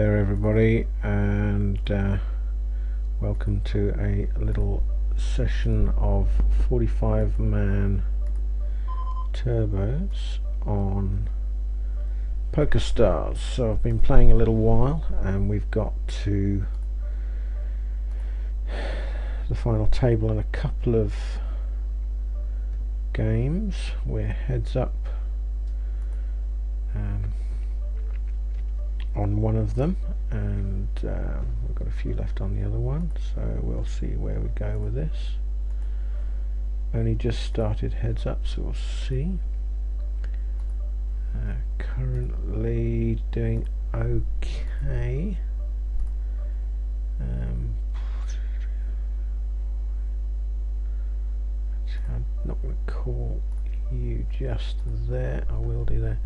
there everybody, and welcome to a little session of 45-man turbos on PokerStars. So I've been playing a little while and we've got to the final table in a couple of games. We're heads up on one of them, and we've got a few left on the other one, so we'll see where we go with this. Only just started heads up, so we'll see. Currently doing okay. I'm not going to call you just there. I will do there.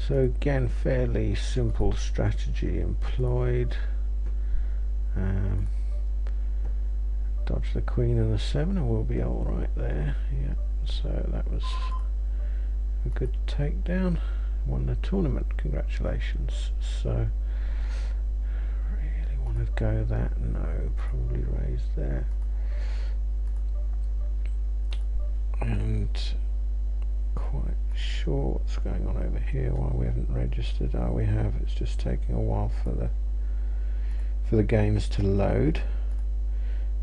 So again, fairly simple strategy employed. Dodge the queen and the 7 and we'll be all right there. Yeah, so that was a good takedown. Won the tournament, congratulations. So really want to go that. No, probably raise there. And quite sure what's going on over here while we haven't registered. Oh, we have. It's just taking a while for the games to load.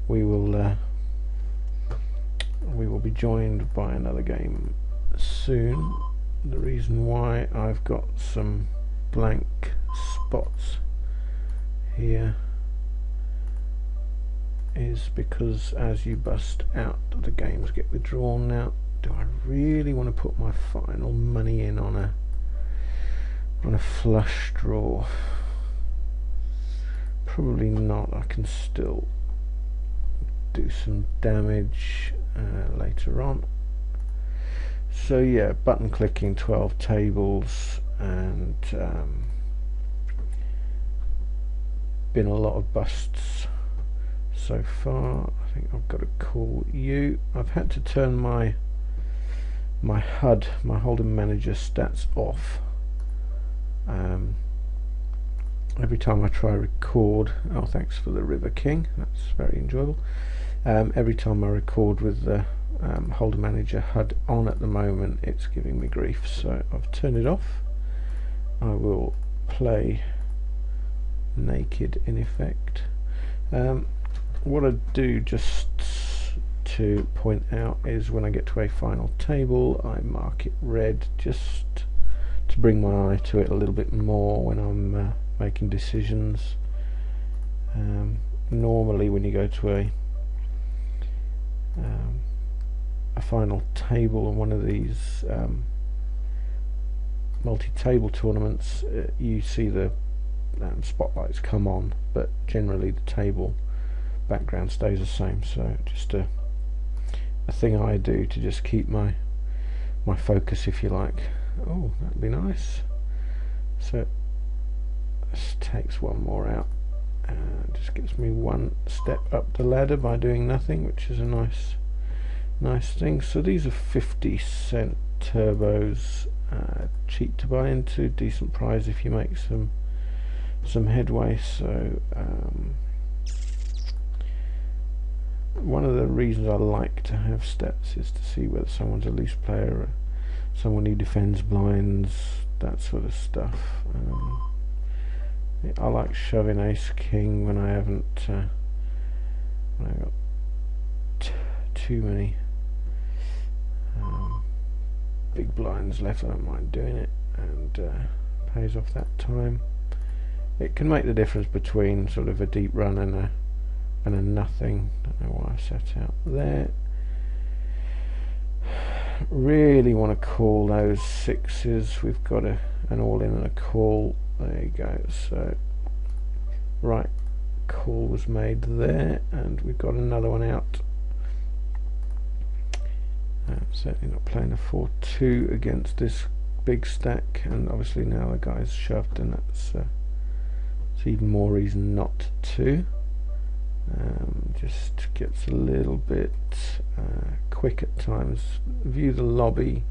We will be joined by another game soon. The reason why I've got some blank spots here is because as you bust out, the games get withdrawn. Now, do I really want to put my final money in on a flush draw? Probably not. I can still do some damage later on. So yeah, button clicking 12 tables, and been a lot of busts so far. I think I've got to call you. I've had to turn my HUD, my Hold'em Manager stats off. Every time I try record, oh thanks for the River King, that's very enjoyable. Every time I record with the Hold'em Manager HUD on at the moment, it's giving me grief, so I've turned it off. I will play naked in effect. What I do, just to point out, is when I get to a final table I mark it red, just to bring my eye to it a little bit more when I'm making decisions. Normally when you go to a final table in one of these multi-table tournaments, you see the spotlights come on, but generally the table background stays the same. So just a thing I do to just keep my focus, if you like. Oh, that'd be nice. So this takes one more out and just gets me one step up the ladder by doing nothing, which is a nice thing. So these are 50-cent turbos, cheap to buy into, decent price if you make some headway. So one of the reasons I like to have stats is to see whether someone's a loose player, or someone who defends blinds, that sort of stuff. I like shoving ace king when I haven't when I got too many big blinds left. I don't mind doing it, and pays off that time. It can make the difference between sort of a deep run and a nothing. Don't know why I set out there. Really want to call those sixes. We've got an all-in and a call. There you go. So right call was made there, and we've got another one out. Certainly not playing a 4-2 against this big stack, and obviously now the guy's shoved, and that's even more reason not to. Just gets a little bit quick at times. View the lobby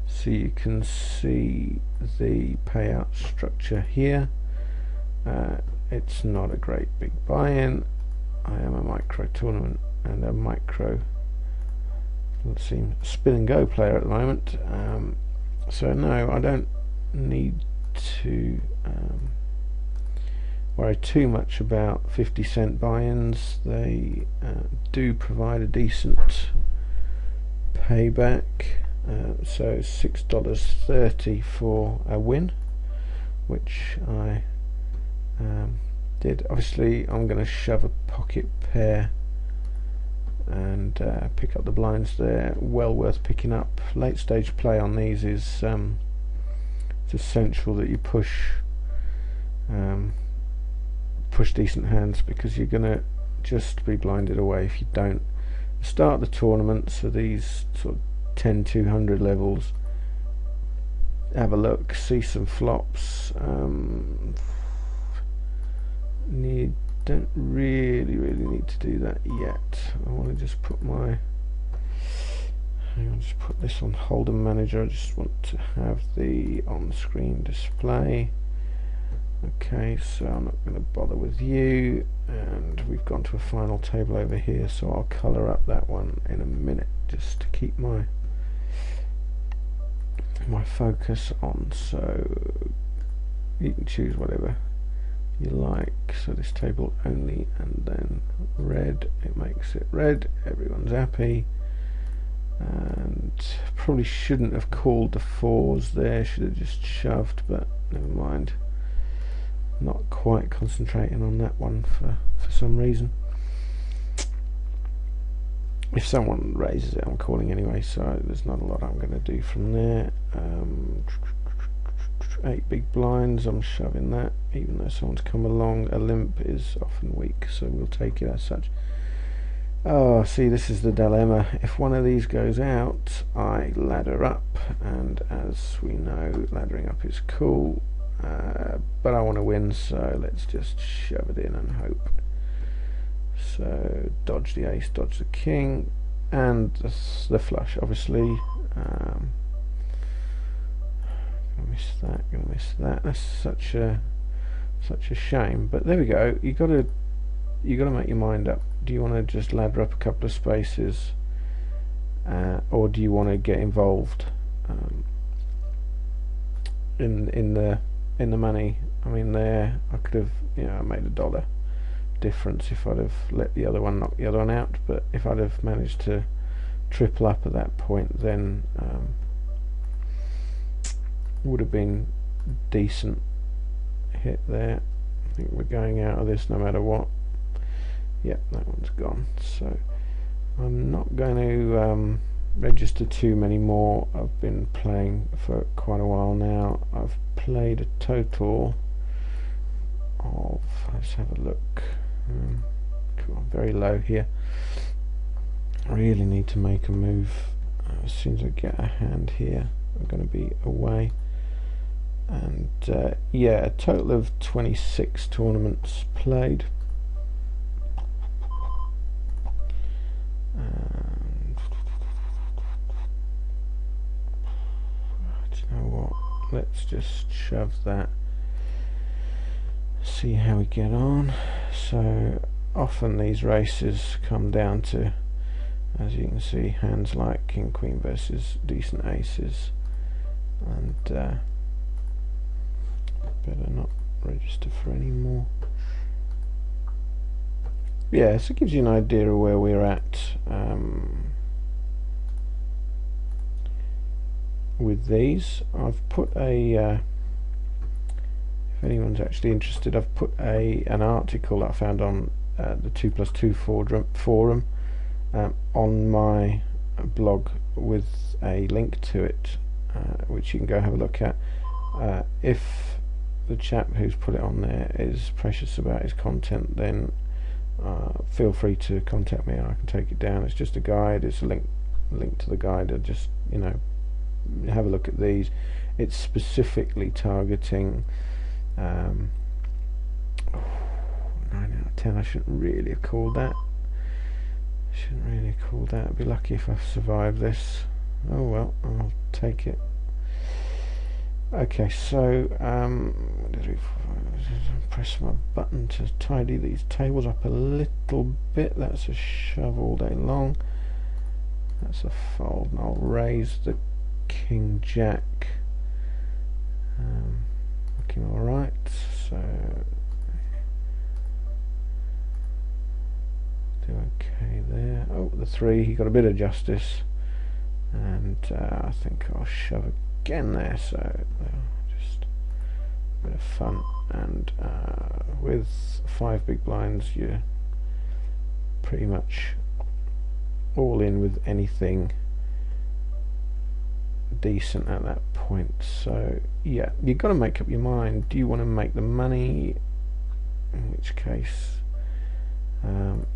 so you can see the payout structure here. it's not a great big buy-in. I am a micro tournament and a micro, let's see, spin and go player at the moment. So no, I don't need to worry too much about 50-cent buy-ins. They do provide a decent payback. So $6.30 for a win, which I did. Obviously I'm going to shove a pocket pair and pick up the blinds there. Well worth picking up. Late stage play on these is it's essential that you push decent hands, because you're going to just be blinded away if you don't. Start the tournament, so these sort of 10-200 levels, have a look, see some flops. Don't really need to do that yet. I want to just put my, hang on, just put this on Hold'em Manager. I just want to have the on-screen display. Okay, so I'm not going to bother with you, and we've gone to a final table over here, so I'll colour up that one in a minute just to keep my focus on. So you can choose whatever you like. So this table only, and then red, it makes it red, everyone's happy. And probably shouldn't have called the fours there, should have just shoved, but never mind. Not quite concentrating on that one for some reason. If someone raises it, I'm calling anyway, so there's not a lot I'm going to do from there. 8 big blinds, I'm shoving that, even though someone's come along. A limp is often weak, so we'll take it as such. Oh, see, this is the dilemma. If one of these goes out, I ladder up, and as we know, laddering up is cool. But I want to win, so let's just shove it in and hope. So dodge the ace, dodge the king, and the flush, obviously. Gonna miss that. That's such a shame. But there we go. You gotta make your mind up. Do you want to just ladder up a couple of spaces, or do you want to get involved in the money? I mean, there I could have, made $1 difference if I'd have let the other one knock the other one out, but if I'd have managed to triple up at that point, then would have been decent hit there. I think we're going out of this no matter what. Yep, that one's gone. So I'm not going to register too many more. I've been playing for quite a while now. I've played a total of, let's have a look, come on, very low here. I really need to make a move. As soon as I get a hand here, I'm going to be away. And yeah, a total of 26 tournaments played. Do you know what? Let's just shove that. See how we get on. So often these races come down to, as you can see, hands like King Queen versus decent aces, and better not register for any more. Yeah, so it gives you an idea of where we're at with these. I've put a if anyone's actually interested, I've put an article that I found on the 2+2 forum on my blog with a link to it, which you can go have a look at. If the chap who's put it on there is precious about his content, then feel free to contact me and I can take it down. It's just a guide, it's a link to the guide. I just, have a look at these. It's specifically targeting 9 out of 10. I shouldn't really have called that. I'd be lucky if I survive this. Oh well, I'll take it. Okay, so press my button to tidy these tables up a little bit. That's a shove all day long. That's a fold, and I'll raise the King Jack. Looking alright, so do okay there. Oh, the 3, he got a bit of justice, and I think I'll shove again there, so just a bit of fun. And with 5 big blinds, you're pretty much all in with anything decent at that point. So yeah, you've got to make up your mind. Do you want to make the money? In which case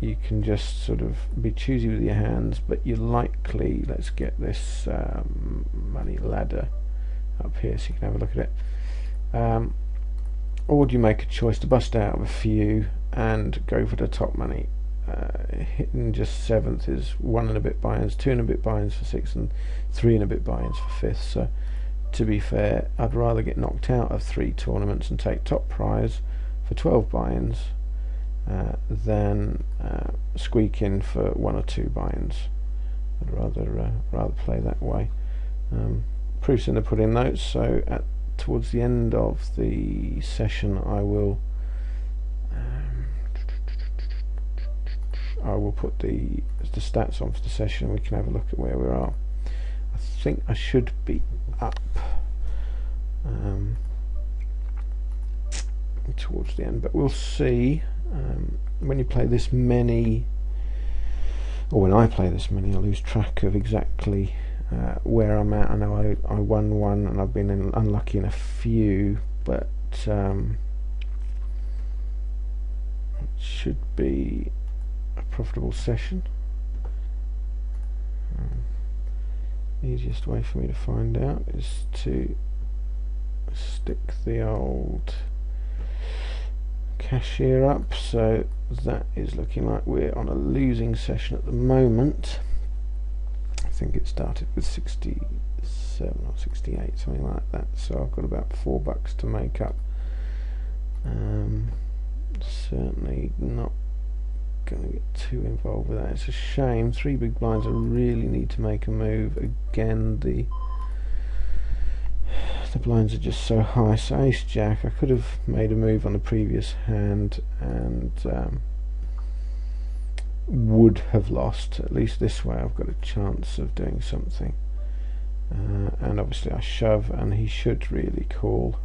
you can just sort of be choosy with your hands, but you're likely, let's get this money ladder up here so you can have a look at it. Or do you make a choice to bust out of a few and go for the top money? Hitting just 7th is 1 and a bit buy-ins, 2 and a bit buy-ins for 6th, and 3 and a bit buy-ins for 5th. So to be fair, I'd rather get knocked out of 3 tournaments and take top prize for 12 buy-ins than squeak in for 1 or 2 buy-ins. I'd rather play that way. Proofs in the pudding though, so towards the end of the session I will put the stats on for the session, and we can have a look at where we are. I think I should be up towards the end, but we'll see. When you play this many, or when I play this many, I lose track of exactly where I'm at. I know I won 1 and I've been unlucky in a few, but it should be a profitable session. Easiest way for me to find out is to stick the old cashier up, so that is looking like we're on a losing session at the moment. I think it started with 67 or 68, something like that, so I've got about $4 to make up. Certainly not going to get too involved with that. It's a shame. 3 big blinds, I really need to make a move. Again, the blinds are just so high. So ace jack, I could have made a move on the previous hand and would have lost. At least this way I've got a chance of doing something. And obviously I shove and he should really call.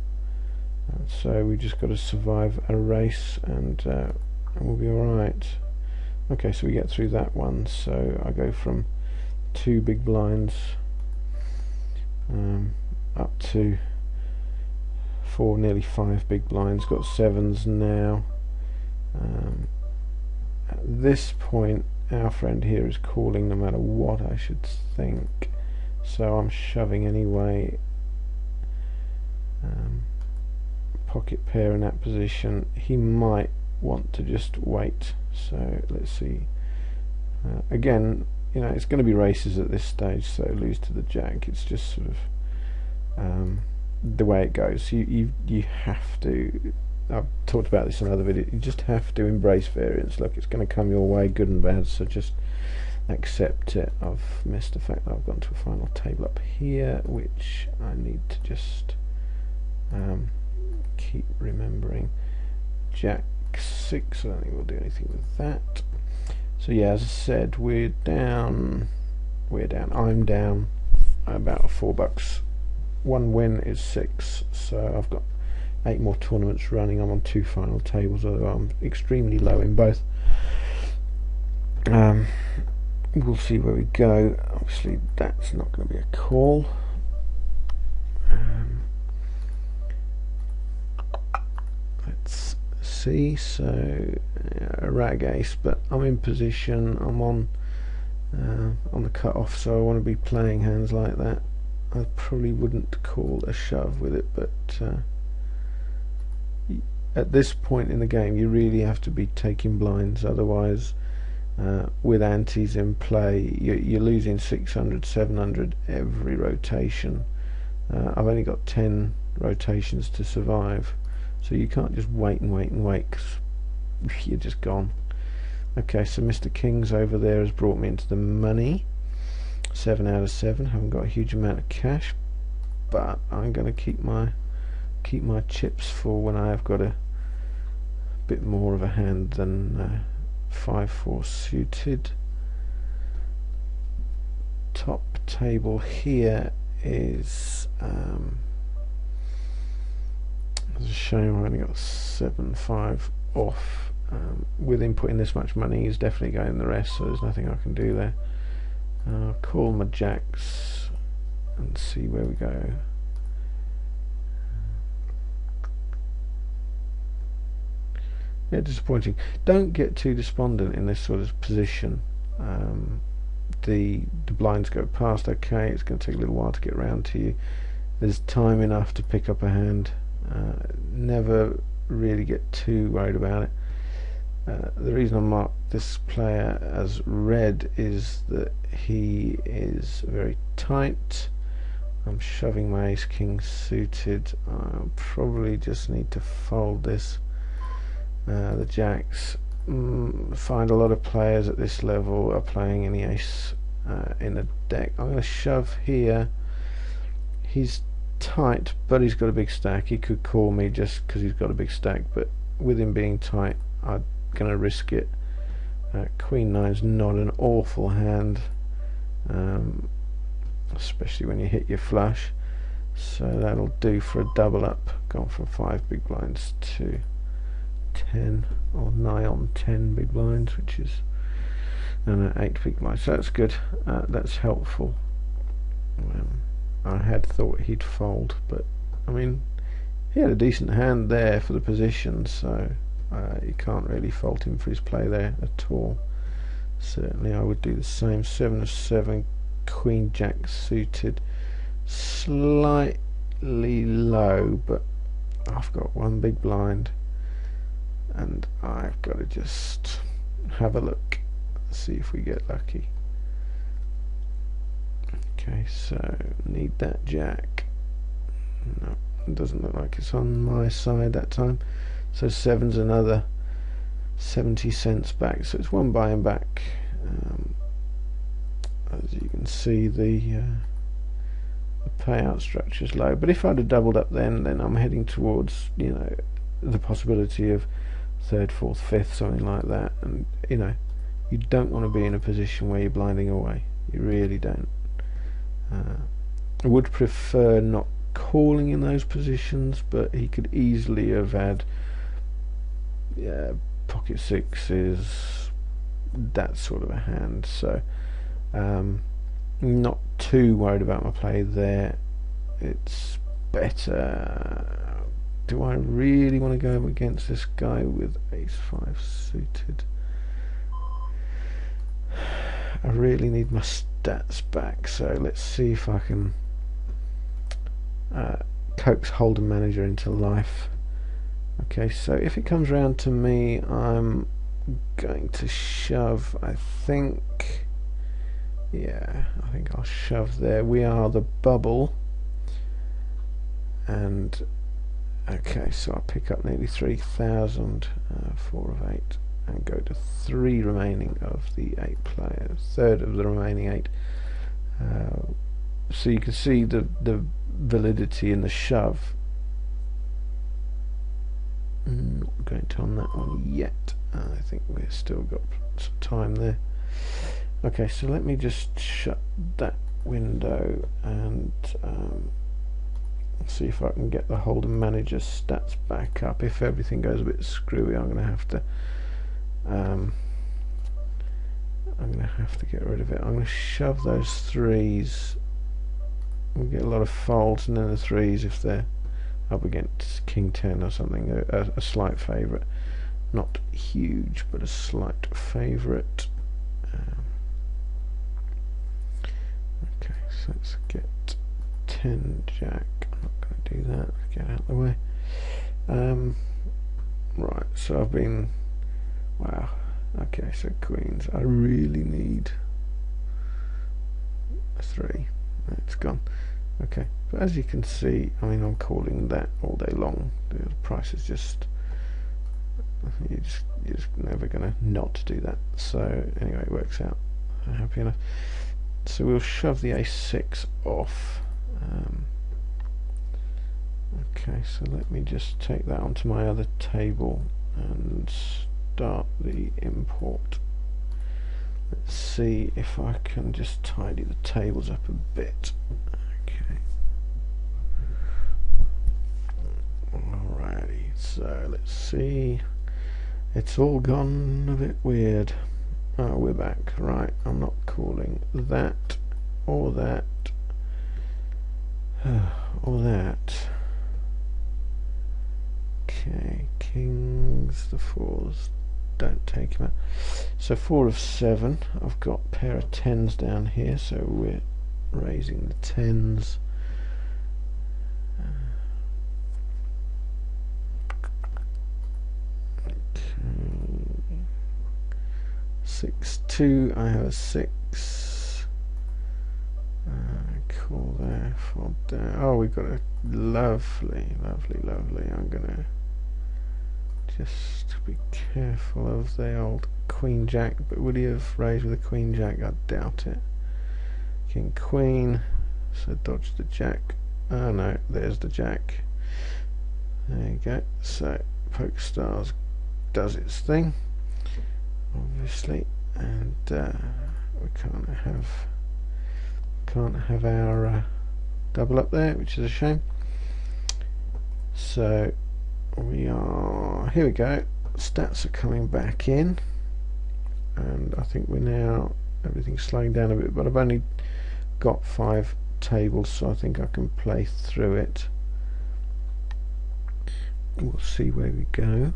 So we just got to survive a race and we'll be alright. Okay, so we get through that one. So I go from 2 big blinds up to 4, nearly 5 big blinds. Got 7s now. At this point our friend here is calling no matter what, I should think, so I'm shoving anyway. Pocket pair in that position. He might want to just wait, so let's see. Again, you know, it's going to be races at this stage, so lose to the jack. It's just sort of the way it goes. You have to, I've talked about this in another video, you just have to embrace variance. Look, it's going to come your way, good and bad, so just accept it. I've missed the fact that I've gone to a final table up here, which I need to just keep remembering. Jack 6, I don't think we'll do anything with that. So yeah, as I said, I'm down about $4. 1 win is 6, so I've got 8 more tournaments running. I'm on 2 final tables, although I'm extremely low in both. We'll see where we go. Obviously that's not going to be a call. Let's see. So a rag ace, but I'm in position. I'm on the cut off, so I want to be playing hands like that. I probably wouldn't call a shove with it, but at this point in the game you really have to be taking blinds, otherwise with antes in play you're losing 600, 700 every rotation. I've only got 10 rotations to survive, So you can't just wait and wait and wait, because you're just gone. Okay, so Mr. King's over there has brought me into the money. 7 out of 7. Haven't got a huge amount of cash, but I'm going to keep my chips for when I have got a bit more of a hand than 5-4 suited. Top table here is it's a shame I've only got 7-5 off. With him putting this much money, he's definitely going the rest, so there's nothing I can do there. I'll call my jacks and see where we go. Yeah, disappointing. Don't get too despondent in this sort of position. The blinds go past, okay, it's going to take a little while to get round to you. There's time enough to pick up a hand. Never really get too worried about it. The reason I marked this player as red is that he is very tight. I'm shoving my ace king suited. I'll probably just need to fold this. The jacks, find a lot of players at this level are playing any ace in a deck. I'm going to shove here. He's tight, but he's got a big stack. He could call me just because he's got a big stack, but with him being tight, I'm going to risk it. Queen 9's not an awful hand, especially when you hit your flush, so that'll do for a double up. Gone from 5 big blinds to 10, or nigh on 10 big blinds, which is 8 big blinds, so that's good. That's helpful. I had thought he'd fold, but I mean, he had a decent hand there for the position, so you can't really fault him for his play there at all. Certainly I would do the same. 7 of 7, Queen Jack suited, slightly low, but I've got 1 big blind and I've got to just have a look, see if we get lucky. Okay, so need that jack. No, it doesn't look like it's on my side that time. So 7's another 70 cents back, so it's 1 buy and back. As you can see, the payout structure is low, but if I'd have doubled up then I'm heading towards, you know, the possibility of 3rd, 4th, 5th, something like that, and you know, you don't want to be in a position where you're blinding away. You really don't. I would prefer not calling in those positions, but he could easily have had pocket 6s, that sort of a hand, so not too worried about my play there. It's better. Do I really want to go against this guy with ace-5 suited? I really need my stats back, so let's see if I can coax Hold'em Manager into life. Okay, so if it comes round to me, I'm going to shove, I think. Yeah, I think I'll shove there. We are the bubble, and okay, so I'll pick up nearly 3,000, 4 of 8, and go to 3 remaining of the 8 players, 1/3 of the remaining 8. So you can see the validity in the shove. Not going to on that one yet. I think we've still got some time there. Okay, so let me just shut that window and see if I can get the Hold'em Manager stats back up. If everything goes a bit screwy, I'm going to have to get rid of it. I'm going to shove those 3s. We'll get a lot of folds, and then the 3s, if they're up against King 10 or something, a slight favourite. Not huge, but a slight favourite. Okay, so let's get 10 jack. I'm not going to do that. Let's get out of the way. Right, so I've been, wow. Okay, so queens. I really need a 3. It's gone. Okay, but as you can see, I mean, I'm calling that all day long. The price is just, you're just never gonna not do that. So anyway, it works out. I'm happy enough. So we'll shove the a6 off. Okay, so let me just take that onto my other table and start the import. Let's see if I can just tidy the tables up a bit. Okay. Alrighty, so let's see. It's all gone a bit weird. Oh, we're back. Right, I'm not calling that or that or that. Okay, kings, the fours, don't take him out. So 4 of 7. I've got a pair of 10s down here, so we're raising the 10s. Okay. 6, 2. I have a 6. Call there, fold down. Oh, we've got a lovely. I'm gonna just be careful of the old Queen Jack, but would he have raised with a Queen Jack? I doubt it. King Queen, so dodge the Jack. Oh no, there's the Jack. There you go. So PokerStars does its thing, obviously, and we can't have our double up there, which is a shame. So here we go, stats are coming back in, and I think everything's slowing down a bit, but I've only got 5 tables, so I think I can play through it. We'll see where we go.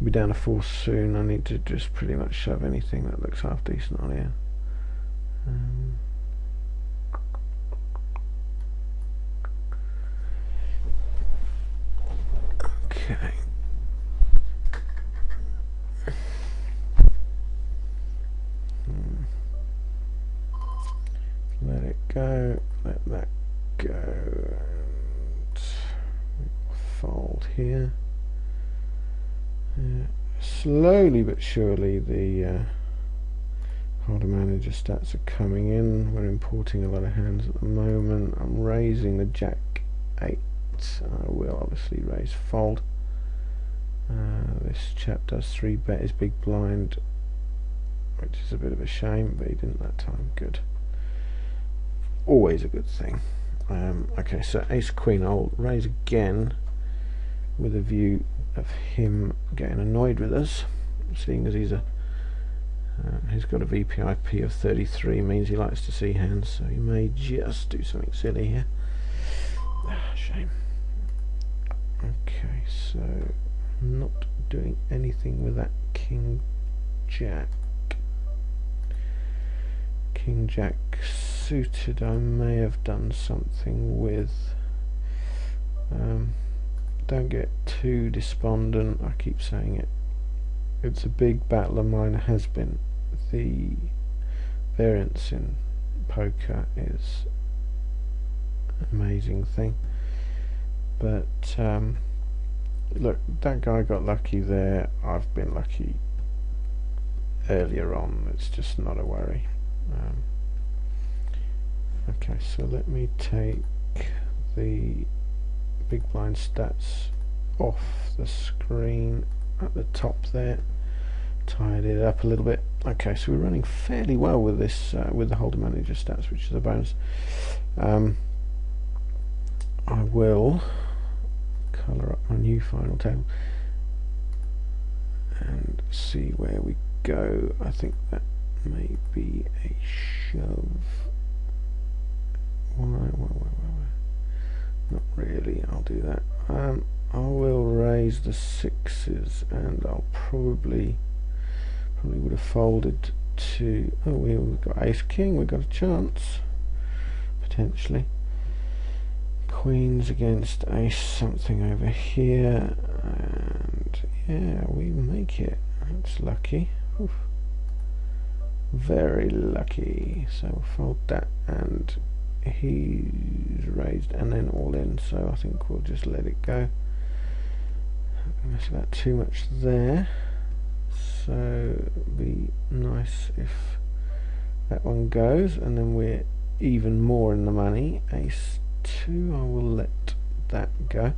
We'll be down to 4 soon. I need to just pretty much shove anything that looks half decent on here. Okay. Let it go. Let that go. And fold here. Slowly but surely the holder manager stats are coming in. We're importing a lot of hands at the moment. I'm raising the Jack 8. I will obviously raise fold. This chap does 3-bet his big blind, which is a bit of a shame, but he didn't that time. Good. Always a good thing. Okay, so ace queen. I'll raise again with a view of him getting annoyed with us, seeing as he's got a VPIP of 33, means he likes to see hands, so he may just do something silly here. Shame. Okay, so I'm not doing anything with that King Jack. King Jack suited, I may have done something with. Don't get too despondent, I keep saying it. It's a big battle of mine, has been. The variance in poker is an amazing thing. But look, that guy got lucky there. I've been lucky earlier on. It's just not a worry. Okay, so let me take the big blind stats off the screen at the top there, tied it up a little bit. Okay, so we're running fairly well with this, with the holder manager stats, which is a bonus. I will colour up my new final table and see where we go. I think that may be a shove. Why? Not really. I'll do that. I will raise the 6s, and I'll probably would have folded to. Oh, we've got ace king. We've got a chance potentially. Queens against ace something over here, and yeah, we make it. That's lucky. Oof. Very lucky. So we'll fold that, and he's raised and then all in, so I think we'll just let it go. That's about too much there, so it'd be nice if that one goes, and then we're even more in the money. Ace 2, I will let that go.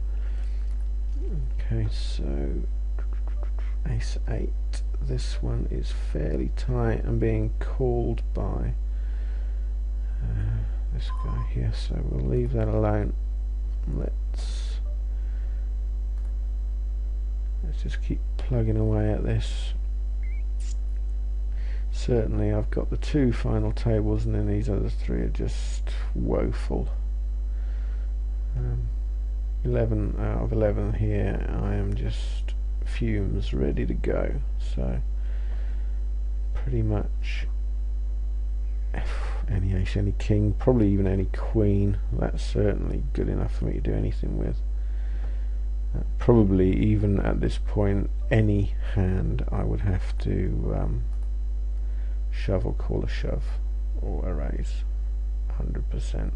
Okay, so Ace 8, this one is fairly tight and being called by this guy here, so we'll leave that alone. Let's just keep plugging away at this. Certainly I've got the 2 final tables, and then these other 3 are just woeful. 11 out of 11 here, I am just fumes, ready to go. So pretty much any ace, any king, probably even any queen, that's certainly good enough for me to do anything with. Probably even at this point, any hand I would have to shove or call a shove or a raise, 100%.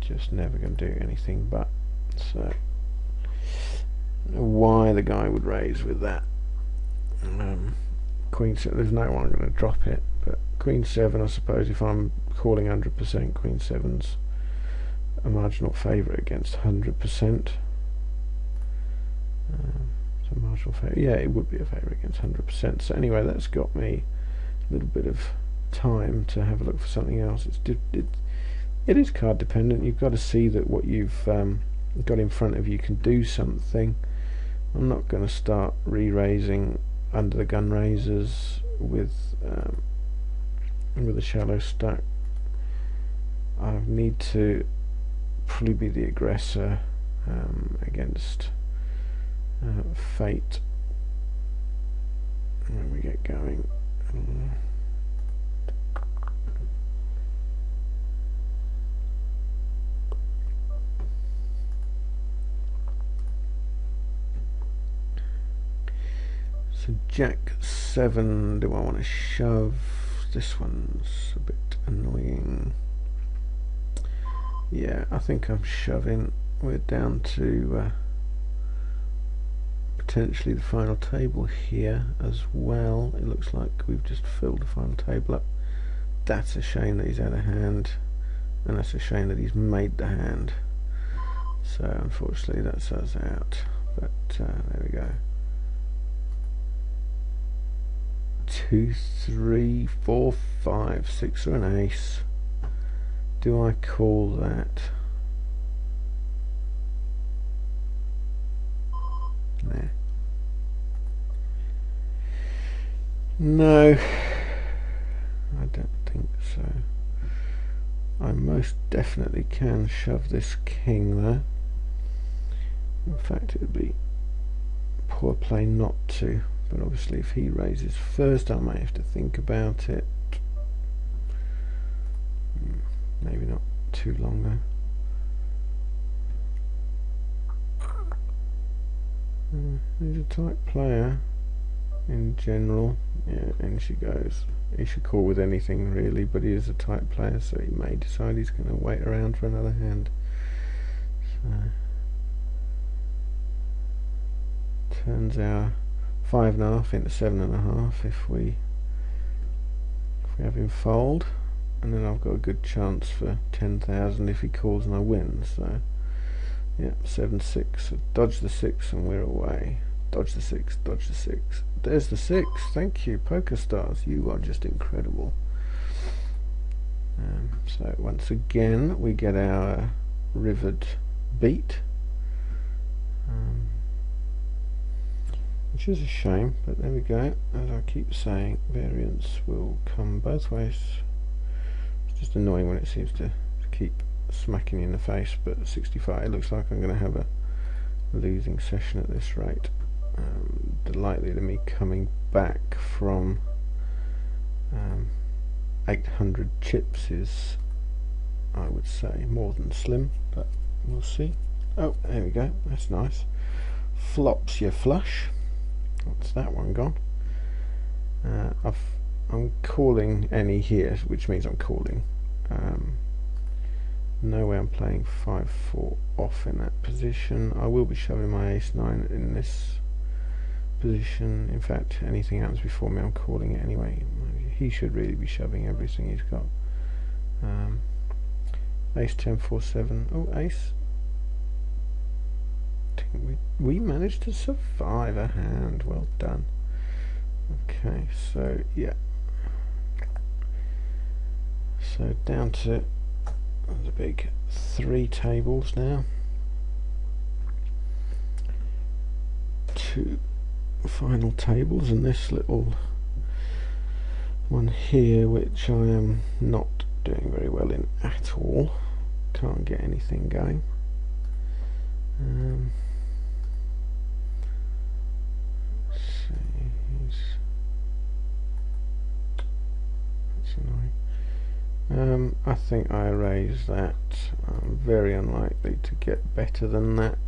Just never going to do anything but. So why the guy would raise with that. Queen 7, there's no one going to drop it, but Queen 7, I suppose if I'm calling 100%, Queen 7's a marginal favourite against 100%. So marginal favourite, yeah, it would be a favourite against 100%. So anyway, that's got me a little bit of time to have a look for something else. It is card dependent. You've got to see that what you've got in front of you can do something. I'm not going to start re-raising under the gun raisers with a shallow stack. I need to probably be the aggressor against fate when we get going. So Jack 7, do I want to shove? This one's a bit annoying. Yeah, I think I'm shoving. We're down to potentially the final table here as well. It looks like we've just filled the final table up. That's a shame that he's out of hand, and that's a shame that he's made the hand. So unfortunately that's us out, but there we go. 2, 3, 4, 5, 6 or an ace. Do I call that? Nah. No, I don't think so. I most definitely can shove this king there. In fact, it would be poor play not to. But obviously if he raises first, I may have to think about it. Maybe not too long though. He's a tight player in general. Yeah, and she goes. He should call with anything really, but he is a tight player, so he may decide he's going to wait around for another hand. So turns our 5.5 into 7.5 if we have him fold, and then I've got a good chance for 10,000 if he calls and I win. So yeah, 7-6. So dodge the 6 and we're away. Dodge the 6, dodge the 6. There's the 6. Thank you, PokerStars. You are just incredible. So once again we get our rivered beat. Which is a shame, but there we go. As I keep saying, variance will come both ways. It's just annoying when it seems to keep smacking you in the face, but 65, it looks like I'm going to have a losing session at this rate. The likelihood of me coming back from 800 chips is, I would say, more than slim, but we'll see. Oh, there we go, that's nice. Flops your flush. What's that one gone? I'm calling any here, which means I'm calling. No way I'm playing 5-4 off in that position. I will be shoving my ace-9 in this position. In fact, anything happens before me, I'm calling it anyway. He should really be shoving everything he's got. Ace-10, 4-7. Oh, ace. We managed to survive a hand. Well done. Okay, so yeah. So down to the big 3 tables now. 2 final tables, and this little one here, which I am not doing very well in at all. Can't get anything going. Let's see. That's annoying. I think I erase that. I'm very unlikely to get better than that.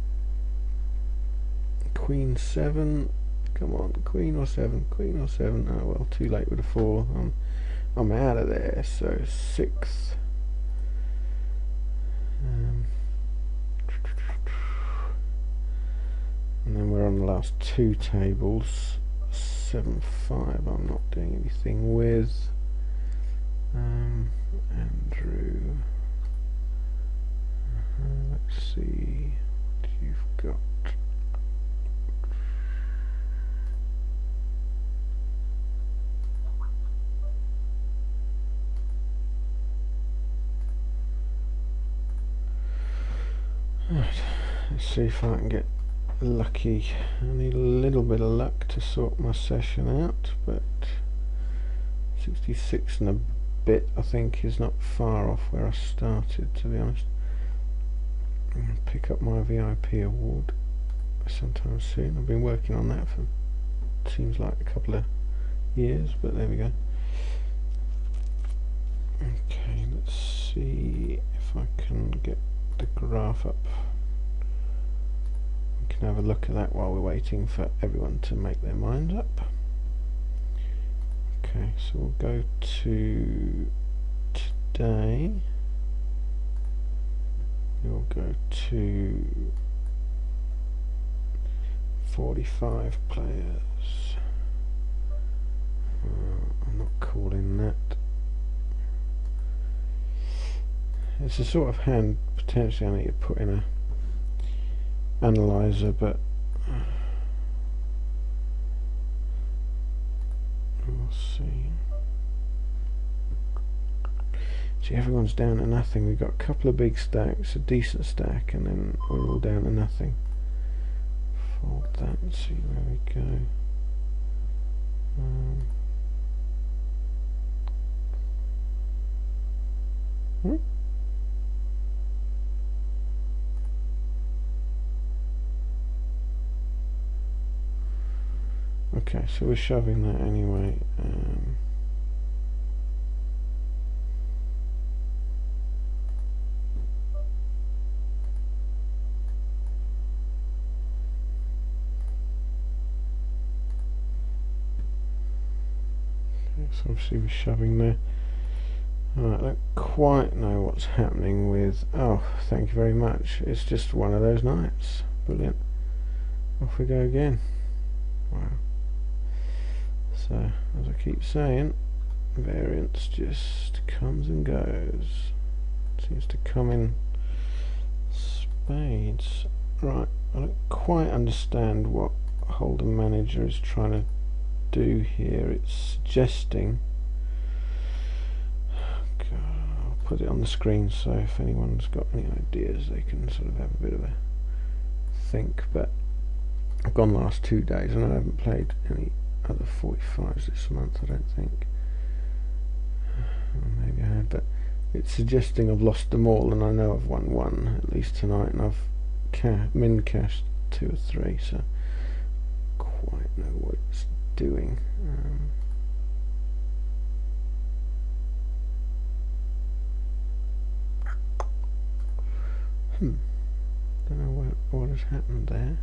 Queen 7. Come on, queen or 7. Queen or 7. Oh well, too late with a 4. I'm out of there. So 6th. And then we're on the last 2 tables. 7-5 I'm not doing anything with. Andrew, let's see what you've got. Right, let's see if I can get lucky. I need a little bit of luck to sort my session out, but 66 and a bit I think is not far off where I started, to be honest. I'm going to pick up my VIP award sometime soon. I've been working on that for seems like a couple of years, but there we go. Okay, let's see if I can get the graph up. We can have a look at that while we're waiting for everyone to make their minds up. Okay, so we'll go to today. We'll go to 45 players. I'm not calling that. It's a sort of hand potentially I need to put in a analyzer, but we'll see. See, everyone's down to nothing. We've got a couple of big stacks, a decent stack, and then we're all down to nothing. Fold that and see where we go. Okay, so we're shoving that anyway. So obviously we're shoving there. I don't quite know what's happening with... Oh, thank you very much. It's just one of those nights. Brilliant. Off we go again. Wow. So, as I keep saying, variance just comes and goes. Seems to come in spades. Right, I don't quite understand what Hold'em Manager is trying to do here. It's suggesting... I'll put it on the screen so if anyone's got any ideas they can sort of have a bit of a think, but I've gone the last 2 days and I haven't played any other 45s this month, I don't think. Maybe I had, but it's suggesting I've lost them all, and I know I've won 1 at least tonight, and I've min cashed 2 or 3, so I quite know what it's doing. Don't know what has happened there.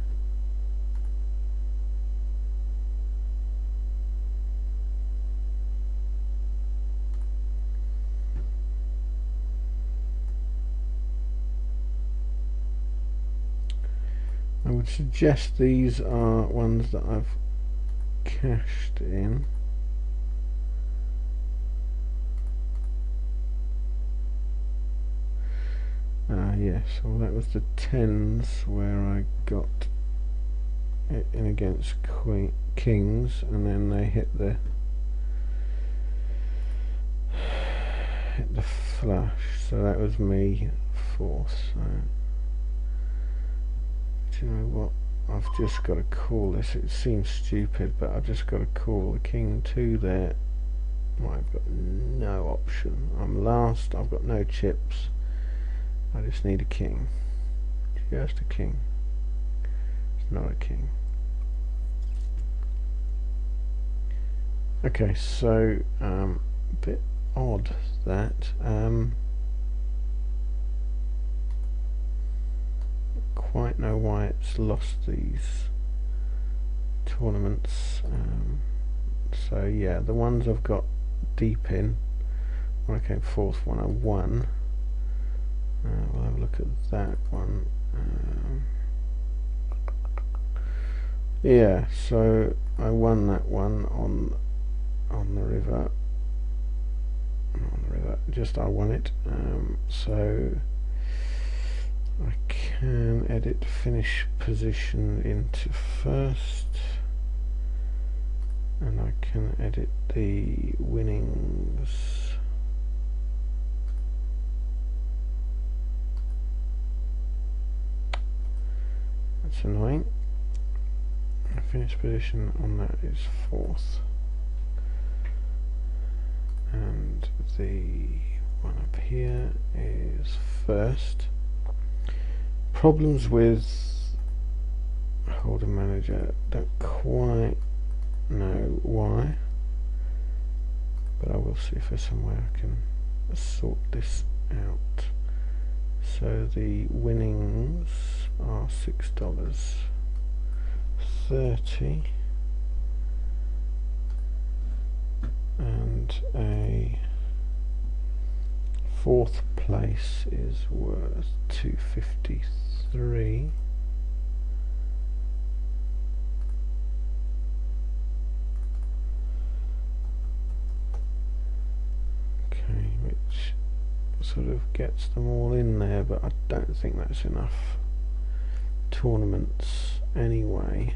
I would suggest these are ones that I've cashed in. Yes, well that was the 10s where I got it in against kings, and then they hit the flush, so that was me fourth. So do you know what, I've just got to call this. It seems stupid, but I've just got to call the king 2 there. Well, I've got no option. I'm last, I've got no chips. I just need a king. Just a king. It's not a king. Okay, so a bit odd that quite know why it's lost these tournaments. So yeah, the ones I've got deep in, when I came fourth, one I won. We'll have a look at that one. Yeah, so I won that one on the river. Just I won it. So I can edit finish position into first, and I can edit the winnings. That's annoying. The finish position on that is fourth, and the one up here is first. Problems with holder manager, don't quite know why, but I will see if there's somewhere I can sort this out. So the winnings are $6.30, and a fourth place is worth $2.53. Okay, which sort of gets them all in there, but I don't think that's enough tournaments anyway.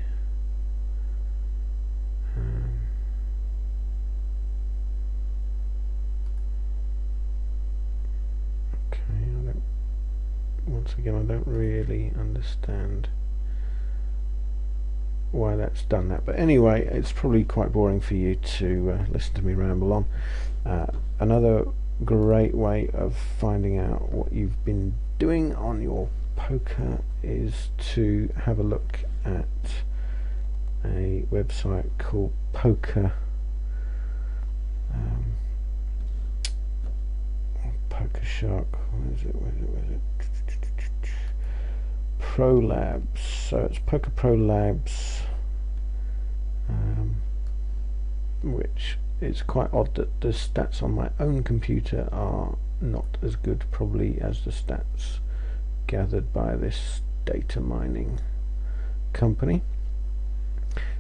Okay, once again, I don't really understand why that's done that, but anyway, it's probably quite boring for you to listen to me ramble on. Another great way of finding out what you've been doing on your poker is to have a look at a website called PokerShark. Where is it? ProLabs. So it's PokerProLabs, which it's quite odd that the stats on my own computer are not as good probably as the stats gathered by this data mining company.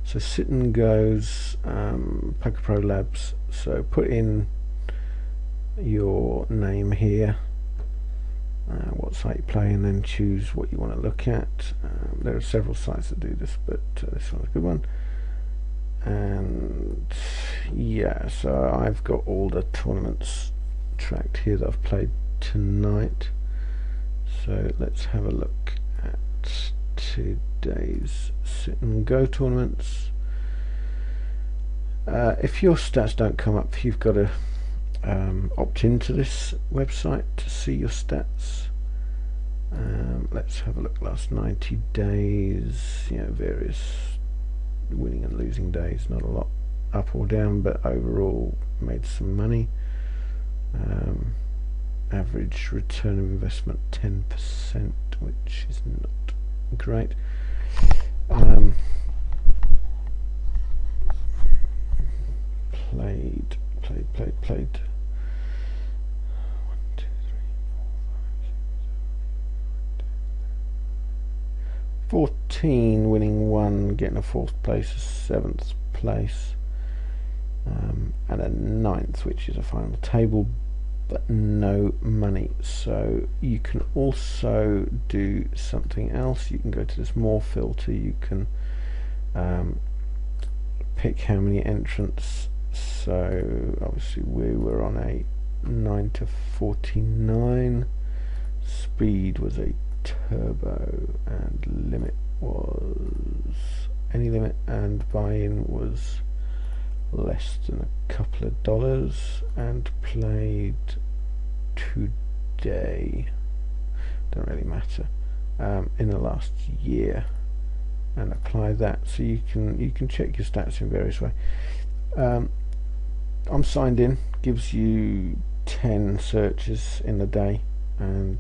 So sit and goes PokerProLabs. So put in your name here, what site you play, and then choose what you want to look at. There are several sites that do this, but this one's a good one. And yeah, so I've got all the tournaments tracked here that I've played tonight. So let's have a look at today's sit and go tournaments. If your stats don't come up, you've got to opt into this website to see your stats. Let's have a look. Last 90 days, various winning and losing days, not a lot up or down, but overall made some money. Average return of investment 10%, which is not great. Played 1, 2, 3, 4, 5, 6, 7, 8, 14, winning 1, getting a 4th place, a 7th place, and a 9th, which is a final table, but no money. So you can also do something else. You can go to this more filter. You can pick how many entrants. So obviously we were on a 9 to 49. Speed was a turbo, and limit was any limit, and buy-in was less than a couple of dollars, and played today, don't really matter, in the last year, and apply that. So you can check your stats in various ways. I'm signed in, gives you 10 searches in the day, and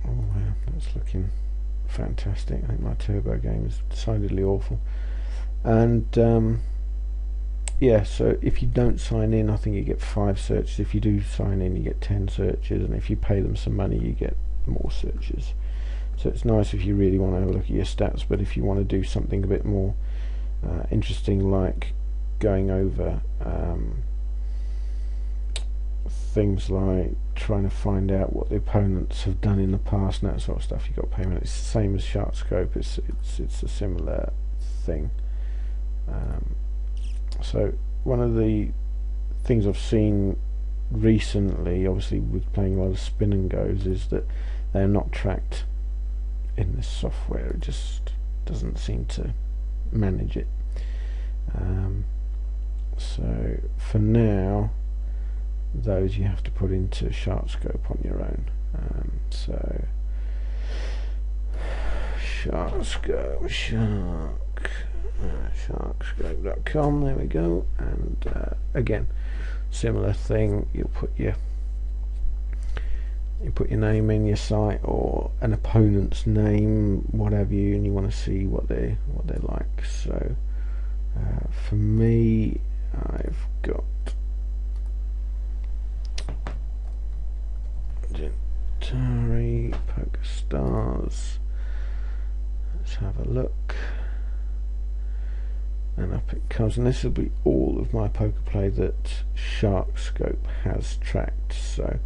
oh wow, that's looking fantastic. I think my turbo game is decidedly awful. And yeah, so if you don't sign in, I think you get 5 searches. If you do sign in, you get 10 searches, and if you pay them some money, you get more searches. So it's nice if you really want to have a look at your stats, but if you want to do something a bit more interesting, like going over things like trying to find out what the opponents have done in the past and that sort of stuff, you've got to pay money. It's the same as SharkScope. It's a similar thing. So one of the things I've seen recently, obviously with playing a lot of spin and goes, is that they're not tracked in this software. It just doesn't seem to manage it. So for now, those you have to put into SharkScope on your own. So SharkScope, sharkscope.com, there we go. And again, similar thing, you put your name in, your site, or an opponent's name, what have you, and you want to see what they're like. So for me, I've got Gentari, PokerStars. Let's have a look. And up it comes, and this will be all of my poker play that SharkScope has tracked. So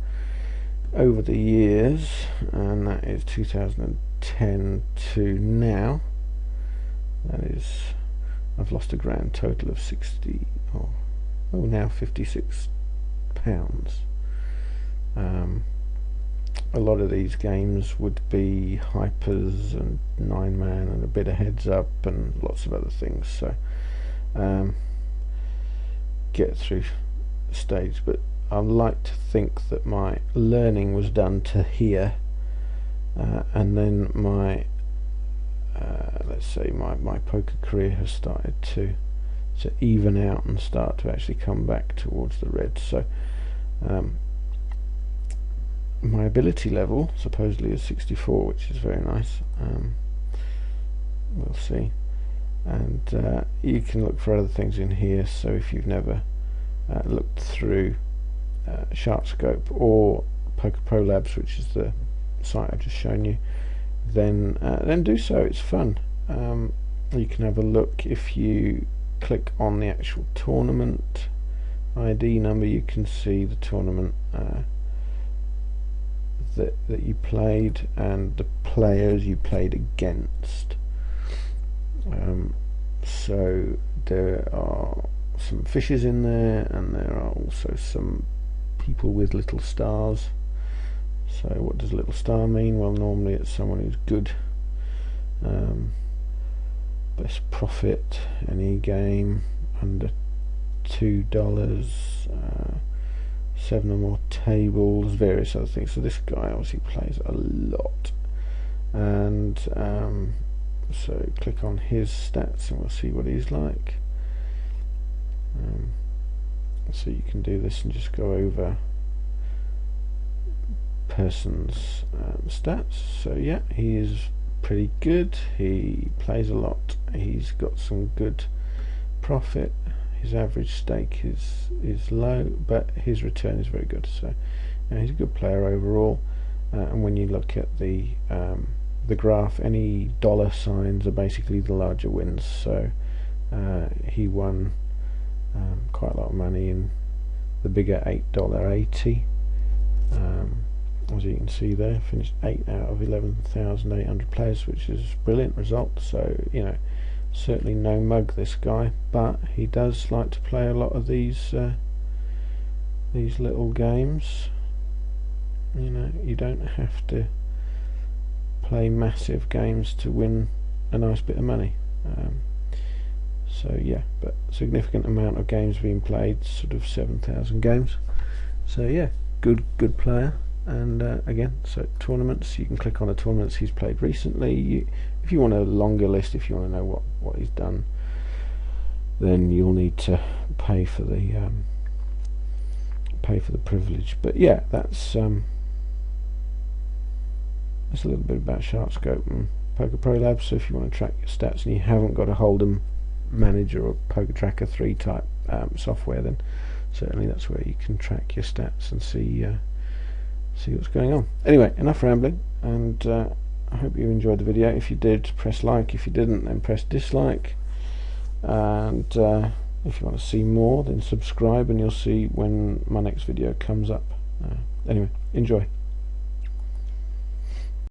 over the years, and that is 2010 to now, that is, I've lost a grand total of 60, now 56 pounds. A lot of these games would be hypers and 9-man and a bit of heads up and lots of other things. So get through the stage, but I like to think that my learning was done to here, and then my let's say my poker career has started to even out and start to actually come back towards the red. So my ability level supposedly is 64, which is very nice. We'll see. And you can look for other things in here. So if you've never looked through SharkScope or PokerProLabs, which is the site I've just shown you, then do so. It's fun. You can have a look. If you click on the actual tournament ID number, you can see the tournament that you played and the players you played against. So there are some fishes in there, and there are also some people with little stars. So what does little star mean? Well, normally it's someone who's good. Best profit, any game under $2, 7 or more tables, various other things. So this guy obviously plays a lot, and so click on his stats and we'll see what he's like. So you can do this and just go over person's stats. So yeah, he is pretty good, he plays a lot, he's got some good profit, his average stake is low, but his return is very good. So he's a good player overall. and when you look at the graph, any dollar signs are basically the larger wins. So he won quite a lot of money in the bigger $8.80. As you can see there, finished 8 out of 11,800 players, which is a brilliant result. So, you know, certainly no mug, this guy, but he does like to play a lot of these little games. You know, you don't have to play massive games to win a nice bit of money. So yeah, but significant amount of games being played, sort of 7,000 games. So yeah, good player. And again, so tournaments, you can click on the tournaments he's played recently. If you want a longer list, if you want to know what he's done, then you'll need to pay for the privilege. But yeah, that's a little bit about Sharkscope and PokerProLabs. So if you want to track your stats and you haven't got a Hold'em Manager or Poker Tracker 3 type software, then certainly that's where you can track your stats and see what's going on. Anyway, enough rambling, and I hope you enjoyed the video. If you did, press like. If you didn't, then press dislike. And if you want to see more, then subscribe, and you'll see when my next video comes up. Anyway, enjoy.